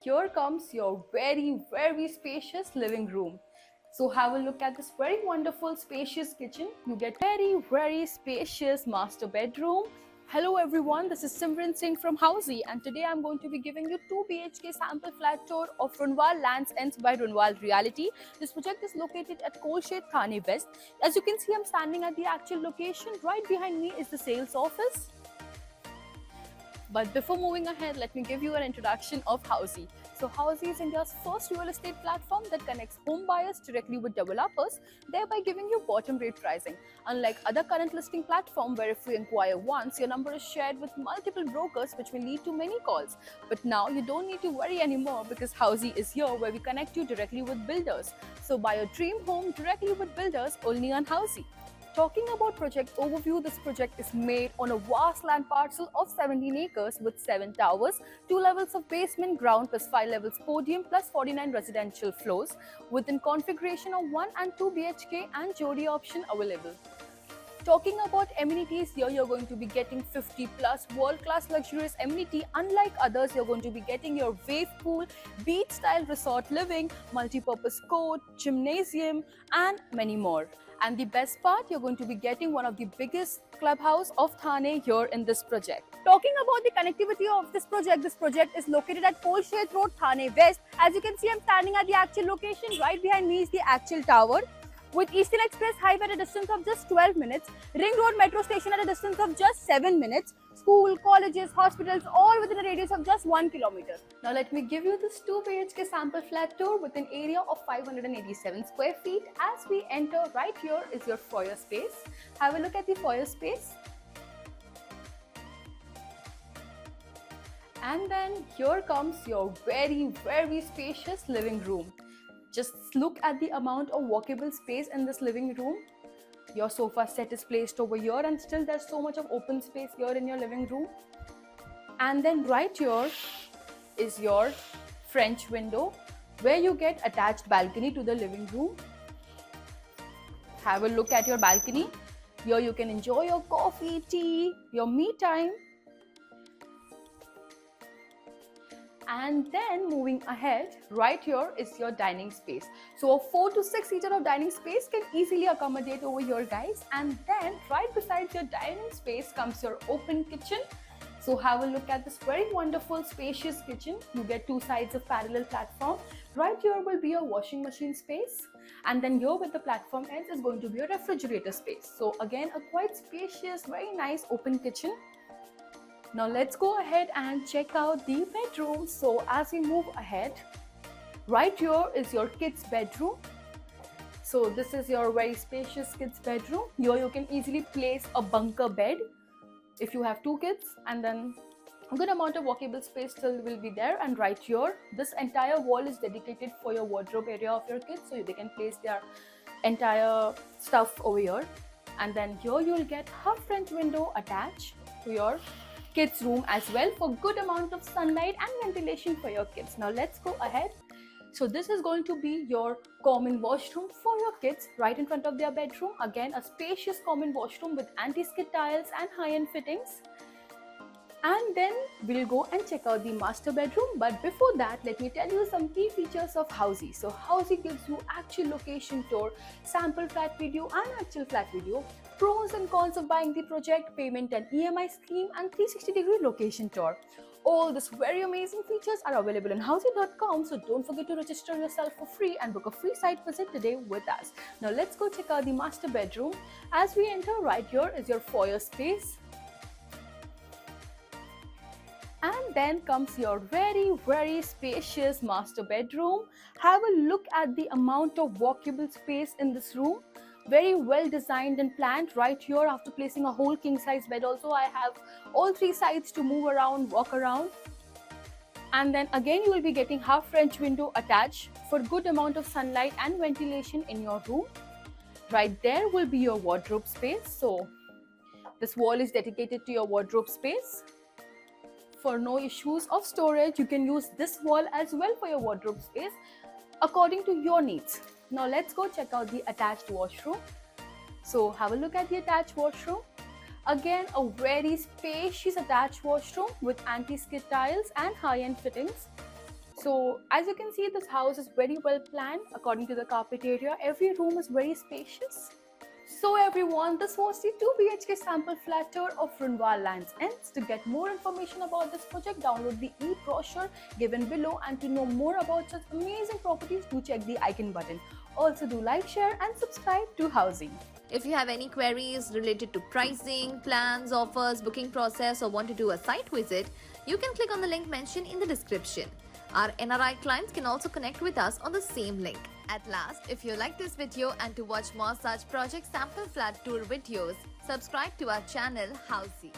Here comes your very spacious living room. So have a look at this very wonderful spacious kitchen. You get very spacious master bedroom. Hello everyone, this is Simran Singh from Housey, and today I'm going to be giving you 2 BHK sample flat tour of Runwal Lands Ends by Runwal Reality. This project is located at Kolshet, Thane West. As you can see, I'm standing at the actual location. Right behind me is the sales office. But before moving ahead, let me give you an introduction of Housey. So Housey is India's first real estate platform that connects home buyers directly with developers, thereby giving you bottom rate pricing. Unlike other current listing platforms where if you inquire once, your number is shared with multiple brokers, which may lead to many calls. But now you don't need to worry anymore because Housey is here where we connect you directly with builders. So buy your dream home directly with builders only on Housey. Talking about project overview, this project is made on a vast land parcel of 17 acres with 7 towers, 2 levels of basement, ground plus 5 levels podium plus 49 residential floors within configuration of 1 and 2 BHK and Jodi option available. Talking about amenities, here you're going to be getting 50 plus world-class luxurious amenity. Unlike others, you're going to be getting your wave pool, beach-style resort living, multi-purpose court, gymnasium, and many more. And the best part, you're going to be getting one of the biggest clubhouse of Thane here in this project. Talking about the connectivity of this project is located at Kolshet Road, Thane West. As you can see, I'm standing at the actual location. Right behind me is the actual tower. With Eastern Express Highway at a distance of just 12 minutes, Ring Road Metro Station at a distance of just 7 minutes, school, colleges, hospitals, all within a radius of just 1 kilometer. Now let me give you this 2 BHK sample flat tour with an area of 587 square feet. As we enter, right here is your foyer space. Have a look at the foyer space. And then here comes your very spacious living room. Just look at the amount of walkable space in this living room. Your sofa set is placed over here and still there's so much of open space here in your living room. And then right here is your French window where you get attached balcony to the living room. Have a look at your balcony. Here you can enjoy your coffee, tea, your me time. And then moving ahead, right here is your dining space. So a 4 to 6 seater of dining space can easily accommodate over here, guys. And then right beside your dining space comes your open kitchen. So have a look at this very wonderful spacious kitchen. You get 2 sides of parallel platform. Right here will be your washing machine space. And then here with the platform ends is going to be a refrigerator space. So again, a quite spacious, very nice open kitchen. Now let's go ahead and check out the bedroom. So as we move ahead, right here is your kids' bedroom. So this is your very spacious kids' bedroom. Here you can easily place a bunker bed if you have 2 kids, and then a good amount of walkable space still will be there. And right here, this entire wall is dedicated for your wardrobe area of your kids, so they can place their entire stuff over here. And then here you will get half French window attached to your kids room as well for good amount of sunlight and ventilation for your kids. Now let's go ahead. So this is going to be your common washroom for your kids right in front of their bedroom. Again, a spacious common washroom with anti-skid tiles and high-end fittings. And then we'll go and check out the master bedroom. But before that, let me tell you some key features of Housey. So Housey gives you actual location tour, sample flat video and actual flat video, pros and cons of buying the project, payment and EMI scheme, and 360-degree location tour. All these very amazing features are available on housey.com, so don't forget to register yourself for free and book a free site visit today with us. Now let's go check out the master bedroom. As we enter, right here is your foyer space. And then comes your very spacious master bedroom. Have a look at the amount of walkable space in this room. Very well designed and planned. Right here, after placing a whole king size bed also, I have all 3 sides to move around, walk around. And then again, you will be getting half French window attached for good amount of sunlight and ventilation in your room. Right there will be your wardrobe space. So this wall is dedicated to your wardrobe space. For no issues of storage, you can use this wall as well for your wardrobe space according to your needs. Now let's go check out the attached washroom. So have a look at the attached washroom. Again, a very spacious attached washroom with anti-skid tiles and high-end fittings. So as you can see, this house is very well planned according to the carpet area. Every room is very spacious. So everyone, this was the 2 BHK sample flat tour of Runwal Lands Ends. To get more information about this project, download the e-brochure given below, and to know more about such amazing properties, do check the icon button. Also do like, share and subscribe to Housing. If you have any queries related to pricing, plans, offers, booking process, or want to do a site visit, you can click on the link mentioned in the description. Our NRI clients can also connect with us on the same link. At last, if you like this video and to watch more such project sample flat tour videos, subscribe to our channel Housey.